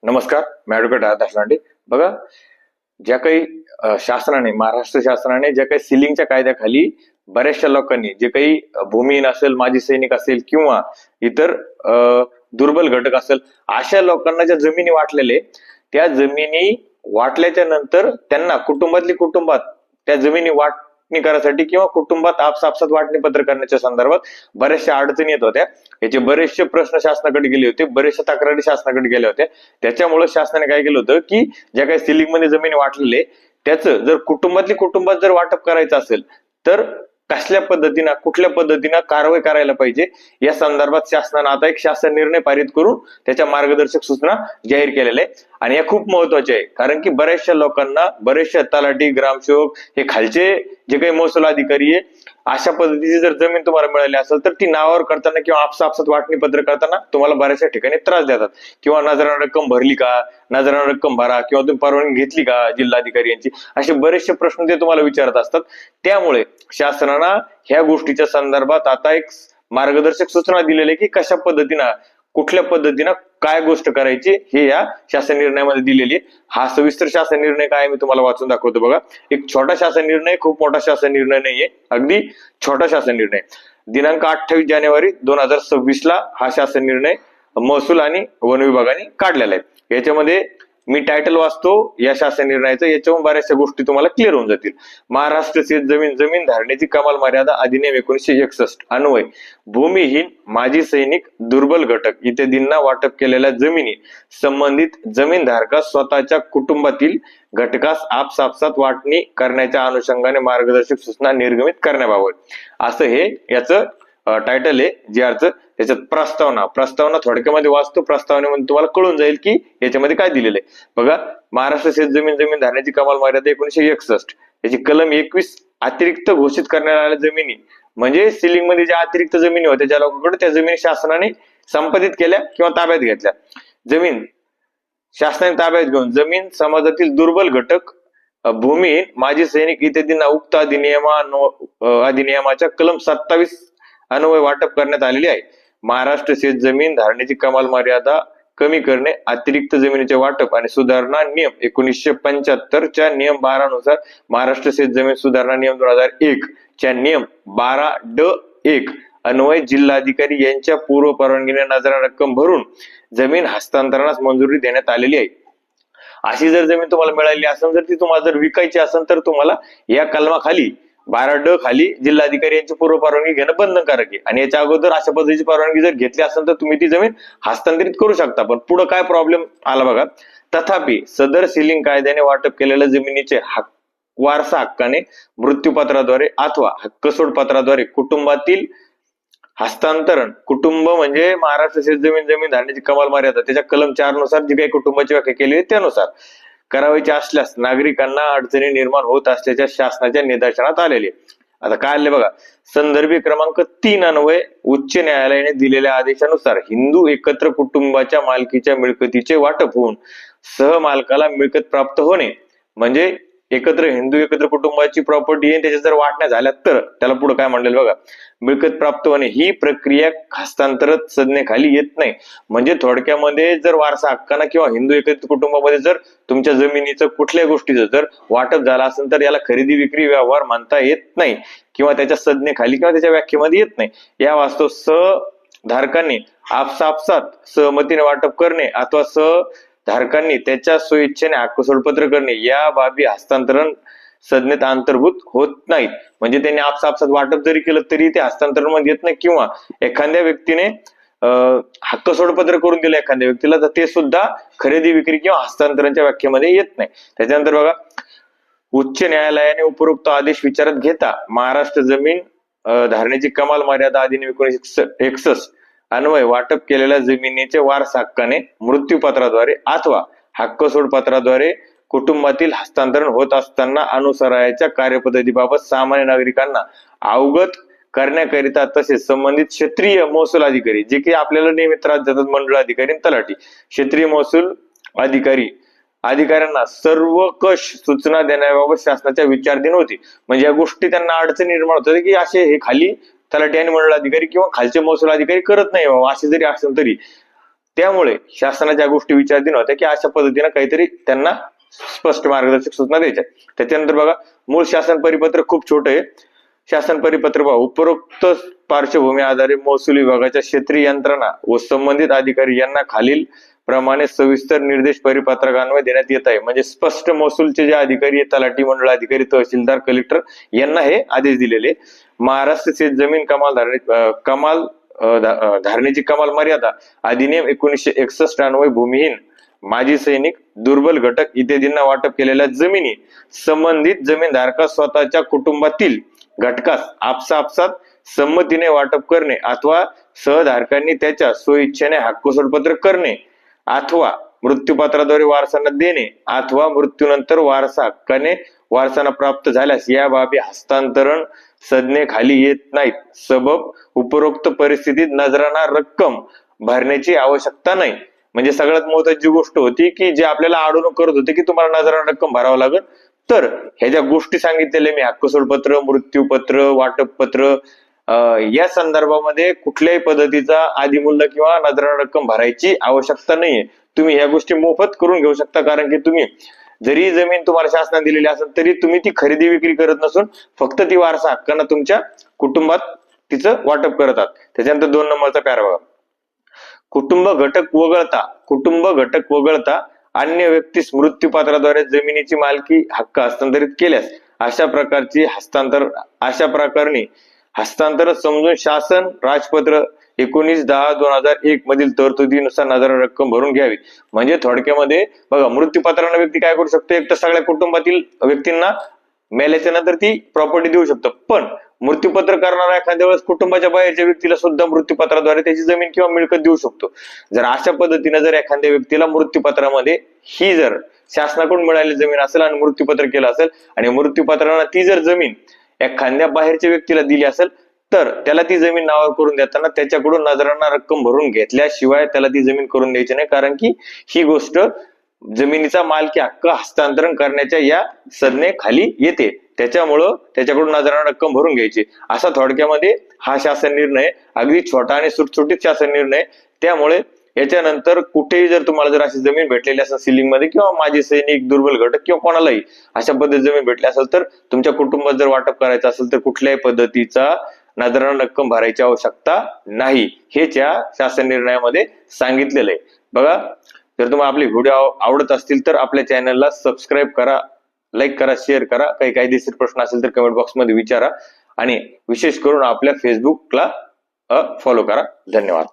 नमस्कार, मी ॲडव्होकेट राधाकृष्ण लांडे. बघा, ज्या काही शासनाने, महाराष्ट्र शासनाने ज्या काही सिलिंगच्या कायद्याखाली बऱ्याचशा लोकांनी जे काही भूमिहीन असेल, माजी सैनिक असेल किंवा इतर दुर्बल घटक असेल, अशा लोकांना ज्या जमिनी वाटलेले, त्या जमिनी वाटल्याच्या नंतर त्यांना कुटुंबात त्या जमिनी वाटणी करायसाठी किंवा कुटुंबात आपसापसात वाटणी पत्र करण्याच्या संदर्भात बऱ्याचशा अडचणी येत होत्या. याचे बरेचसे प्रश्न शासनाकडे गेले होते, बरेचशा तक्रारी शासनाकडे गेल्या होत्या. त्याच्यामुळे शासनाने काय केलं होतं की ज्या काही सिलिंग मध्ये जमिनी वाटलेले त्याचं जर कुटुंबात जर वाटप करायचं असेल तर कसल्या पद्धतीनं, कुठल्या पद्धतीनं कारवाई करायला पाहिजे या संदर्भात शासनानं आता एक शासन निर्णय पारित करून त्याच्या मार्गदर्शक सूचना जाहीर केलेल्या आहेत. आणि या खूप महत्वाच्या आहे, कारण की बऱ्याचशा लोकांना, बरेचशा तलाठी, ग्रामसेवक, हे खालचे जे काही महसूल अधिकारी आहे, अशा पद्धतीची जर जमीन तुम्हाला मिळाली असेल तर ती नावावर करताना किंवा आपसात वाटणी पत्र करताना तुम्हाला बऱ्याचशा ठिकाणी त्रास देतात. किंवा नजरानं रक्कम भरली का, नजरानं रक्कम भरा, किंवा तुम्ही परवानगी घेतली का जिल्हाधिकारी यांची, असे बरेचसे प्रश्न ते तुम्हाला विचारत असतात. त्यामुळे शासनानं ह्या गोष्टीच्या संदर्भात आता एक मार्गदर्शक सूचना दिलेली आहे की कशा पद्धतीनं, कुठल्या पद्धतीनं काय गोष्ट करायची हे या शासन निर्णयामध्ये दिलेली आहे. हा सविस्तर शासन निर्णय काय मी तुम्हाला वाचून दाखवतो. बघा, एक छोटा शासन निर्णय, खूप मोठा शासन निर्णय नाहीये, अगदी छोटा शासन निर्णय. दिनांक 28 जानेवारी 2026 ला हा शासन निर्णय महसूल आणि वन विभागाने काढलेला आहे. याच्यामध्ये मी टायटल वाचतो या शासन निर्णयाचं, याच्यावरून बऱ्याचशा गोष्टी तुम्हाला क्लिअर होऊन जातील. महाराष्ट्र जमीन धारणेची कमाल मर्यादा अधिनियम 1961 अन्वय भूमिहीन, माजी सैनिक, दुर्बल घटक इत्यादींना वाटप केलेल्या जमिनी संबंधित जमीनधारकास स्वतःच्या कुटुंबातील घटकास आपसापसात वाटणी करण्याच्या अनुषंगाने मार्गदर्शक सूचना निर्गमित करण्याबाबत असं हे याचं टायटल आहे. जे अर्थ त्याच्यात प्रस्तावना थोडक्यामध्ये वाचतो. प्रस्तावनेमध्ये तुम्हाला कळून जाईल की याच्यामध्ये काय दिलेलं आहे. बघा, महाराष्ट्र जमीन धारण्याची कमाल मर्यादा 1961, याची कलम 21 अतिरिक्त घोषित करण्यात आलेल्या जमिनी, म्हणजे सिलिंग मध्ये ज्या अतिरिक्त जमिनी होत्या ज्या लोकांकडे, त्या जमिनी शासनाने संपादित केल्या किंवा ताब्यात घेतल्या. जमीन शासनाने ताब्यात घेऊन जमीन समाजातील दुर्बल घटक, भूमिहीन, माजी सैनिक इत्यादींना उक्त अधिनियमाच्या कलम 27 अन्वय वाटप करण्यात आलेली आहे. महाराष्ट्र जमीन धारणेची कमाल मर्यादा कमी करणे, अतिरिक्त जमिनीचे वाटप आणि सुधारणा नियम 1975 च्या नियम 12 नुसार महाराष्ट्र जमीन सुधारणा नियम 2001 च्या नियम 12(ड)(1) अन्वय जिल्हाधिकारी यांच्या पूर्व परवानगीने नजरा रक्कम भरून जमीन हस्तांतरणास मंजुरी देण्यात आलेली आहे. अशी जर जमीन तुम्हाला मिळाली असेल, जर ती तुम्हाला जर विकायची असेल तर तुम्हाला या कलमाखाली 12(ड) खाली जिल्हाधिकारी यांची पूर्व परवानगी घेणं बंधनकारक आहे. आणि याच्या अगोदर अशा पद्धतीची परवानगी जर घेतली असेल तर तुम्ही ती जमीन हस्तांतरित करू शकता. पण पुढे काय प्रॉब्लेम आला बघा. तथापि सदर सिलिंग कायद्याने वाटप केलेल्या जमिनीचे वारसा हक्काने मृत्यूपत्राद्वारे अथवा हक्कसोड पत्राद्वारे कुटुंबातील हस्तांतरण, कुटुंब म्हणजे महाराष्ट्र जमीन धारण्याची कमाल मर्यादा त्याच्या कलम 4 नुसार जी काही कुटुंबाची व्याख्या केली आहे त्यानुसार करावयाचे असल्यास नागरिकांना अडचणी निर्माण होत असल्याच्या शासनाच्या निदर्शनात आलेले. आता काय आले बघा, संदर्भी क्रमांक 3 अन्वय उच्च न्यायालयाने दिलेल्या आदेशानुसार हिंदू एकत्र कुटुंबाच्या मालकीच्या मिळकतीचे वाटप होऊन सहमालकाला मिळकत प्राप्त होणे, म्हणजे हिंदू एकत्र कुटुंबाची प्रॉपर्टी आहे, त्याच्या जर वाटण्या झाल्या तर त्याला पुढे काय म्हणलेलं बघा, मिळकत प्राप्त होणे ही प्रक्रिया हस्तांतरण संज्ञेखाली येत नाही. म्हणजे थोडक्यामध्ये जर वारसा हक्काना किंवा हिंदू एकत्र कुटुंबामध्ये जर तुमच्या जमिनीचं कुठल्या गोष्टीचं जर वाटप झालं असेल तर याला खरेदी विक्री व्यवहार मानता येत नाही किंवा त्याच्या संज्ञेखाली किंवा त्याच्या व्याख्येमध्ये येत नाही. या वास्तव सहधारकांनी आपसात सहमतीने वाटप करणे अथवा धारकांनी त्याच्या स्वइच्छेने हक्क सोडपत्र करणे या बाबी हस्तांतरण संज्ञेत अंतर्भूत होत नाहीत. म्हणजे त्यांनी आपसात वाटप जरी केलं तरी ते हस्तांतरण मध्ये येत नाही. किंवा एखाद्या व्यक्तीने हक्क सोडपत्र करून दिलं एखाद्या व्यक्तीला तर ते सुद्धा खरेदी विक्री किंवा हस्तांतरणच्या व्याख्येमध्ये येत नाही. त्याच्यानंतर बघा, उच्च न्यायालयाने उपरोक्त आदेश विचारात घेता महाराष्ट्र जमीन धारणेची कमाल मर्यादा अधिनियम 1961 अन्वय वाटप केलेल्या जमिनीचे वारसा हक्काने मृत्यूपत्राद्वारे अथवा हक्कसोड पत्राद्वारे कुटुंबातील हस्तांतरण होत असताना अनुसरायच्या कार्यपद्धतीबाबत सामान्य नागरिकांना अवगत करण्याकरिता तसेच संबंधित क्षेत्रीय महसूल अधिकारी, जे की आपल्याला नियमित त्रास देतात, मंडळ अधिकारी, तलाठी, क्षेत्रीय महसूल अधिकाऱ्यांना सर्वकष सूचना देण्याबाबत शासनाच्या विचारधीन होती. म्हणजे या गोष्टी त्यांना अडचणी निर्माण होतात की असे हे खाली तलाठी आणि मंडळ अधिकारी किंवा खालचे महसूल अधिकारी करत नाही बाबा, असे जरी असेल तरी त्यामुळे शासनाच्या गोष्टी विचाराधीन होत्या की अशा पद्धतीने काहीतरी त्यांना स्पष्ट मार्गदर्शक सूचना द्यायच्या. त्याच्यानंतर बघा, मूळ शासन परिपत्र खूप छोट आहे. शासन परिपत्र पहा, उपरोक्त पार्श्वभूमी आधारे महसूल विभागाच्या क्षेत्रीय यंत्रणा व संबंधित अधिकारी यांना खालील प्रमाणे सविस्तर निर्देश परिपत्रकान्वये देण्यात येत आहे. म्हणजे स्पष्ट महसूलचे जे अधिकारी आहेत, तलाठी मंडळ अधिकारी, तहसीलदार, कलेक्टर यांना हे आदेश दिलेले. महाराष्ट्र शेत जमीन धारणेची कमाल मर्यादा अधिनियम 1961 अन्वये भूमिहीन, माजी सैनिक, दुर्बल घटक इत्यादींना वाटप केलेल्या जमिनी संबंधित जमीनधारकास स्वतःच्या कुटुंबातील घटकास आपसात संमतीने वाटप करणे अथवा सहधारकांनी त्याच्या स्वइच्छेने हक्कसोडपत्र करणे अथवा मृत्यूपत्राद्वारे वारसांना देणे अथवा मृत्यूनंतर वारसा हक्काने वारसांना प्राप्त झाल्यास या बाबी हस्तांतरण संज्ञेखाली येत नाहीत. सबब उपरोक्त परिस्थितीत नजराना रक्कम भरण्याची आवश्यकता नाही. म्हणजे सगळ्यात महत्वाची गोष्ट होती की जे आपल्याला अडवणूक करत होते की तुम्हाला नजराना रक्कम भरावं लागेल, तर ह्या ज्या गोष्टी सांगितलेल्या मी, हक्कसोडपत्र, मृत्यूपत्र, वाटपपत्र, या संदर्भामध्ये कुठल्याही पद्धतीचा आदिमूल्य किंवा नजराना रक्कम भरायची आवश्यकता नाहीये. तुम्ही ह्या गोष्टी मोफत करून घेऊ शकता, कारण की तुम्ही जरी जमीन तुम्हाला शासनाने दिलेली असेल तरी तुम्ही ती खरेदी विक्री करत नसून फक्त ती वारसा हक्कांना तुमच्या कुटुंबात तिचं वाटप करतात. त्याच्यानंतर 2 नंबरचा पॅराग्राफ, कुटुंब घटक वगळता अन्य व्यक्तीस मृत्यूपत्राद्वारे जमिनीची मालकी हक्क हस्तांतरित केल्यास अशा प्रकारणी हस्तांतरण समजून शासन राजपत्र 19/10/2001 मधील तरतुदीनुसार नजराना रक्कम भरून घ्यावी. म्हणजे थोडक्यामध्ये बघा, मृत्यूपत्राने व्यक्ती काय करू शकतो, एक तर सगळ्या कुटुंबातील व्यक्तींना मेल्याच्या नंतर ती प्रॉपर्टी देऊ शकतो, पण मृत्यूपत्र करणारा एखाद्या वेळेस कुटुंबाच्या बाहेरच्या व्यक्तीला सुद्धा मृत्यूपत्राद्वारे त्याची जमीन किंवा मिळकत देऊ शकतो. जर अशा पद्धतीने जर एखाद्या व्यक्तीला मृत्यूपत्रामध्ये ही जर शासनाकडून मिळालेली जमीन असेल आणि मृत्यूपत्र केलं असेल आणि मृत्यूपत्रानं ती जर जमीन एखाद्या बाहेरच्या व्यक्तीला दिली असेल, तर त्याला ती जमीन नावावर करून देताना त्याच्याकडून नजराना रक्कम भरून घेतल्याशिवाय त्याला ती जमीन करून द्यायची नाही, कारण की ही गोष्ट जमिनीचा मालकी हक्क हस्तांतरण करण्याच्या या संज्ञेखाली येते. त्याच्यामुळं त्याच्याकडून नजराना रक्कम भरून घ्यायची. असा थोडक्यामध्ये हा शासन निर्णय, अगदी छोटा आणि सुटसुटीत शासन निर्णय. त्यामुळे याच्यानंतर कुठेही जर तुम्हाला जर अशी जमीन भेटलेली असेल सिलिंग मध्ये किंवा माजी सैनिक, दुर्बल घटक किंवा कोणालाही अशा पद्धतीची जमीन भेटली असेल, तर तुमच्या कुटुंबात जर वाटप करायचं असेल तर कुठल्याही पद्धतीचा नजराना रक्कम भरायची आवश्यकता नाही, हेच या शासन निर्णयामध्ये सांगितलेलं आहे. बघा, जर तुम्हाला आपले व्हिडिओ आवडत असतील तर आपल्या चॅनलला सबस्क्राईब करा, लाईक करा, शेअर करा. काही कायदेशीर प्रश्न असेल तर कमेंट बॉक्स मध्ये विचारा आणि विशेष करून आपल्या फेसबुकला फॉलो करा. धन्यवाद.